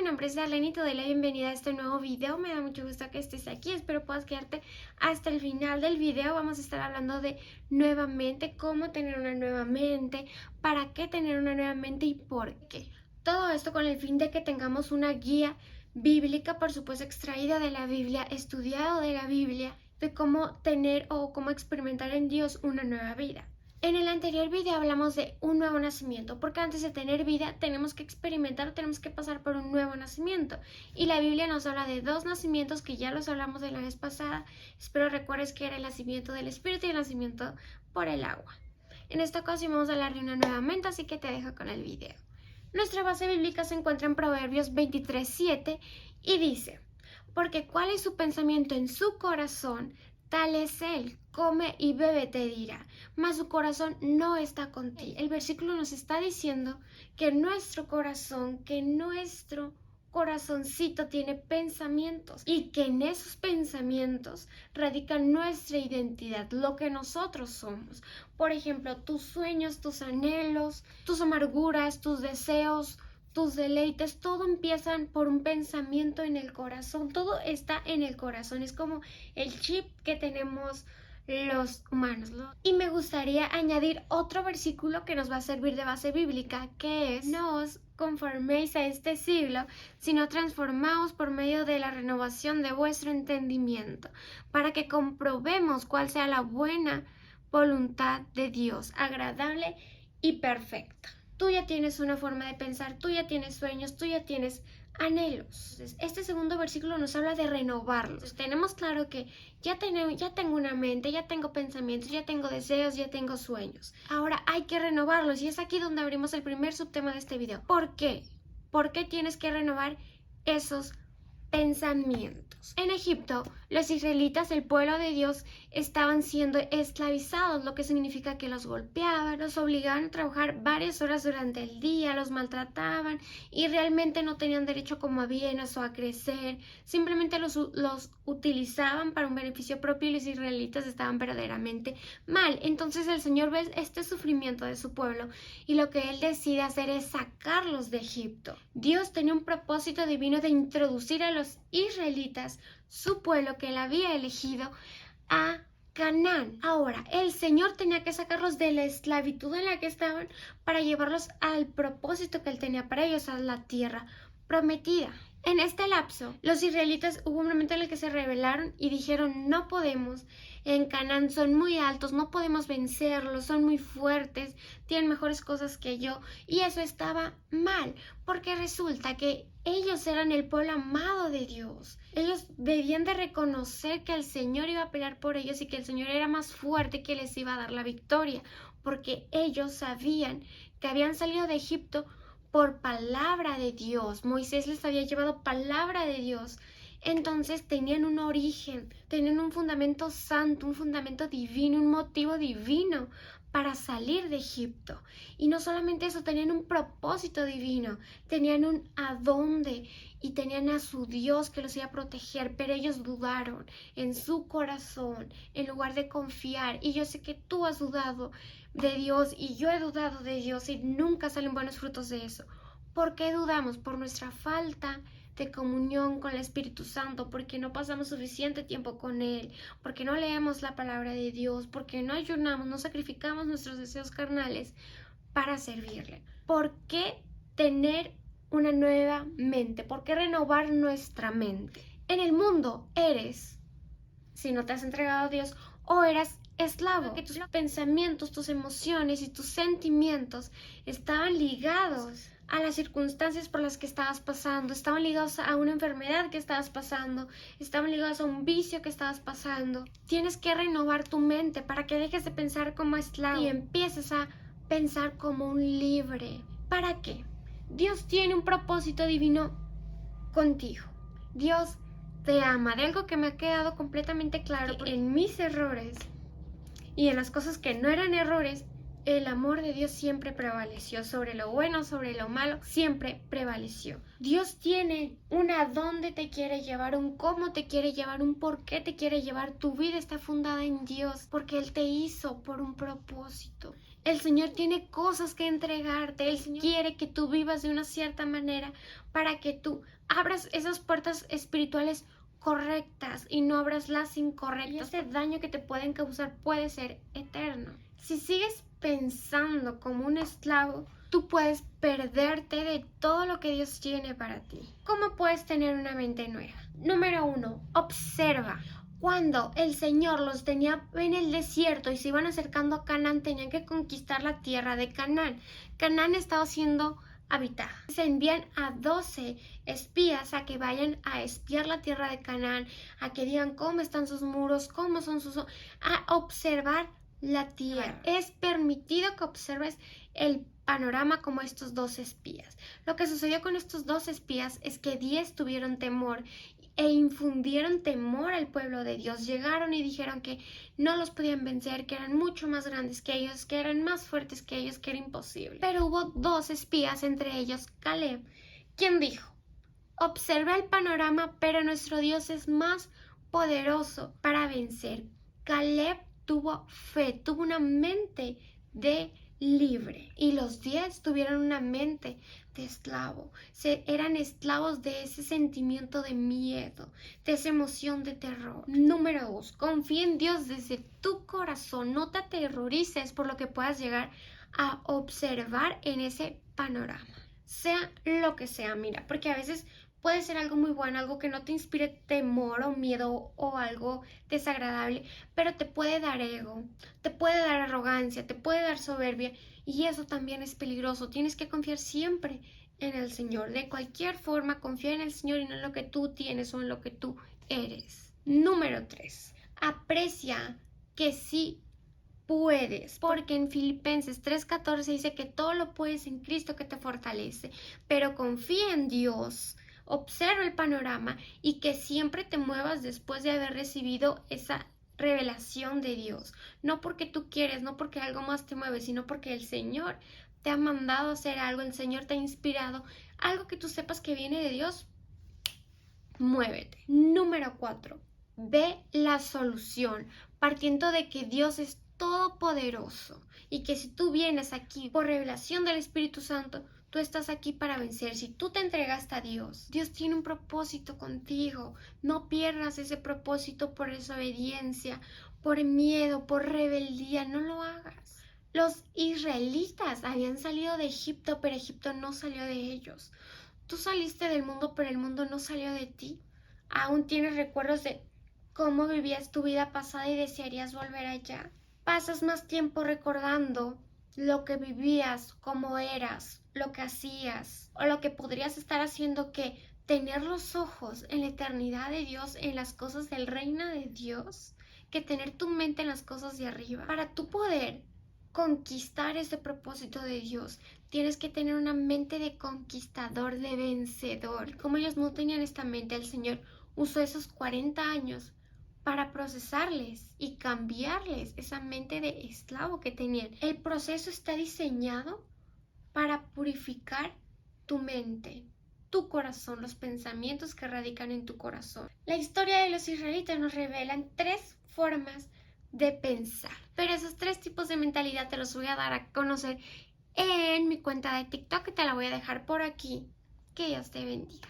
mi nombre es Darlene y te doy la bienvenida a este nuevo video. Me da mucho gusto que estés aquí, espero puedas quedarte hasta el final del video. Vamos a estar hablando de nuevamente, cómo tener una nueva mente, para qué tener una nueva mente y por qué. Todo esto con el fin de que tengamos una guía bíblica, por supuesto extraída de la Biblia, estudiado de la Biblia, de cómo tener o cómo experimentar en Dios una nueva vida. En el anterior video hablamos de un nuevo nacimiento, porque antes de tener vida tenemos que experimentar, tenemos que pasar por un nuevo nacimiento. Y la Biblia nos habla de dos nacimientos que ya los hablamos de la vez pasada. Espero recuerdes que era el nacimiento del Espíritu y el nacimiento por el agua. En esta ocasión vamos a hablar de una nueva mente, así que te dejo con el video. Nuestra base bíblica se encuentra en Proverbios 23:7 y dice: porque cuál es su pensamiento en su corazón, tal es él, come y bebe te dirá, mas su corazón no está contigo. El versículo nos está diciendo que nuestro corazoncito tiene pensamientos y que en esos pensamientos radica nuestra identidad, lo que nosotros somos. Por ejemplo, tus sueños, tus anhelos, tus amarguras, tus deseos, tus deleites, todo empiezan por un pensamiento en el corazón, todo está en el corazón, es como el chip que tenemos los humanos, ¿no? Y me gustaría añadir otro versículo que nos va a servir de base bíblica, que es: no os conforméis a este siglo, sino transformaos por medio de la renovación de vuestro entendimiento, para que comprobemos cuál sea la buena voluntad de Dios, agradable y perfecta. Tú ya tienes una forma de pensar, tú ya tienes sueños, tú ya tienes anhelos. Este segundo versículo nos habla de renovarlos. Entonces, tenemos claro que ya tengo una mente, ya tengo pensamientos, ya tengo deseos, ya tengo sueños. Ahora hay que renovarlos y es aquí donde abrimos el primer subtema de este video. ¿Por qué? ¿Por qué tienes que renovar esos pensamientos? En Egipto, los israelitas, el pueblo de Dios, estaban siendo esclavizados, lo que significa que los golpeaban, los obligaban a trabajar varias horas durante el día, los maltrataban y realmente no tenían derecho como a bienes o a crecer, simplemente los utilizaban para un beneficio propio y los israelitas estaban verdaderamente mal. Entonces el Señor ve este sufrimiento de su pueblo y lo que Él decide hacer es sacarlos de Egipto. Dios tenía un propósito divino de introducir a los israelitas, su pueblo que Él había elegido, a Canaán. Ahora, el Señor tenía que sacarlos de la esclavitud en la que estaban para llevarlos al propósito que Él tenía para ellos, a la tierra prometida. En este lapso, los israelitas hubo un momento en el que se rebelaron y dijeron: no podemos, en Canaán son muy altos, no podemos vencerlos, son muy fuertes, tienen mejores cosas que yo. Y eso estaba mal, porque resulta que ellos eran el pueblo amado de Dios. Ellos debían de reconocer que el Señor iba a pelear por ellos y que el Señor era más fuerte, que les iba a dar la victoria, porque ellos sabían que habían salido de Egipto por palabra de Dios. Moisés les había llevado palabra de Dios. Entonces tenían un origen, tenían un fundamento santo, un fundamento divino, un motivo divino para salir de Egipto. Y no solamente eso, tenían un propósito divino, tenían un adonde y tenían a su Dios que los iba a proteger, pero ellos dudaron en su corazón en lugar de confiar. Y yo sé que tú has dudado de Dios y yo he dudado de Dios y nunca salen buenos frutos de eso. ¿Por qué dudamos? Por nuestra falta de comunión con el Espíritu Santo, porque no pasamos suficiente tiempo con Él, porque no leemos la palabra de Dios, porque no ayunamos, no sacrificamos nuestros deseos carnales para servirle. ¿Por qué tener una nueva mente? ¿Por qué renovar nuestra mente? En el mundo eres, si no te has entregado a Dios, o eras esclavo, que tus pensamientos, tus emociones y tus sentimientos estaban ligados a las circunstancias por las que estabas pasando, estaban ligados a una enfermedad que estabas pasando, estaban ligados a un vicio que estabas pasando. Tienes que renovar tu mente para que dejes de pensar como esclavo y empieces a pensar como un libre. ¿Para qué? Dios tiene un propósito divino contigo. Dios te ama. De algo que me ha quedado completamente claro, en mis errores y en las cosas que no eran errores, el amor de Dios siempre prevaleció sobre lo bueno, sobre lo malo, siempre prevaleció. Dios tiene un a dónde te quiere llevar, un cómo te quiere llevar, un por qué te quiere llevar. Tu vida está fundada en Dios porque Él te hizo por un propósito. El Señor tiene cosas que entregarte. El Señor quiere que tú vivas de una cierta manera para que tú abras esas puertas espirituales correctas y no abras las incorrectas. Y ese daño que te pueden causar puede ser eterno. Si sigues pensando como un esclavo, tú puedes perderte de todo lo que Dios tiene para ti. ¿Cómo puedes tener una mente nueva? Número 1, observa. Cuando el Señor los tenía en el desierto y se iban acercando a Canaán, tenían que conquistar la tierra de Canaán. Canaán estaba siendo habitada. Se envían a 12 espías a que vayan a espiar la tierra de Canaán, a que digan cómo están sus muros, cómo son sus... a observar la tierra. Es permitido que observes el panorama como estos 12 espías. Lo que sucedió con estos 12 espías es que 10 tuvieron temor e infundieron temor al pueblo de Dios. Llegaron y dijeron que no los podían vencer, que eran mucho más grandes que ellos, que eran más fuertes que ellos, que era imposible. Pero hubo 2 espías, entre ellos Caleb, quien dijo: observa el panorama, pero nuestro Dios es más poderoso para vencer. Caleb tuvo fe, tuvo una mente de libre, y los 10 tuvieron una mente de esclavo. Eran esclavos de ese sentimiento de miedo, de esa emoción de terror. Número 2, confía en Dios desde tu corazón. No te aterrorices por lo que puedas llegar a observar en ese panorama, sea lo que sea. Mira, porque a veces puede ser algo muy bueno, algo que no te inspire temor o miedo o algo desagradable, pero te puede dar ego, te puede dar arrogancia, te puede dar soberbia, y eso también es peligroso. Tienes que confiar siempre en el Señor. De cualquier forma, confía en el Señor y no en lo que tú tienes o en lo que tú eres. Número 3, aprecia que sí puedes, porque en Filipenses 3:14 dice que todo lo puedes en Cristo que te fortalece. Pero confía en Dios, observa el panorama y que siempre te muevas después de haber recibido esa revelación de Dios. No porque tú quieres, no porque algo más te mueve, sino porque el Señor te ha mandado a hacer algo, el Señor te ha inspirado, algo que tú sepas que viene de Dios. Muévete. Número 4, ve la solución, partiendo de que Dios es todopoderoso y que si tú vienes aquí por revelación del Espíritu Santo, tú estás aquí para vencer. Si tú te entregaste a Dios, Dios tiene un propósito contigo. No pierdas ese propósito por desobediencia, por miedo, por rebeldía. No lo hagas. Los israelitas habían salido de Egipto, pero Egipto no salió de ellos. Tú saliste del mundo, pero el mundo no salió de ti. ¿Aún tienes recuerdos de cómo vivías tu vida pasada y desearías volver allá? Pasas más tiempo recordando lo que vivías, cómo eras, lo que hacías o lo que podrías estar haciendo, que tener los ojos en la eternidad de Dios, en las cosas del reino de Dios, que tener tu mente en las cosas de arriba. Para tú poder conquistar ese propósito de Dios, tienes que tener una mente de conquistador, de vencedor. Como ellos no tenían esta mente, el Señor usó esos 40 años para procesarles y cambiarles esa mente de esclavo que tenían. El proceso está diseñado para purificar tu mente, tu corazón, los pensamientos que radican en tu corazón. La historia de los israelitas nos revela 3 formas de pensar, pero esos 3 tipos de mentalidad te los voy a dar a conocer en mi cuenta de TikTok, que te la voy a dejar por aquí. Que Dios te bendiga.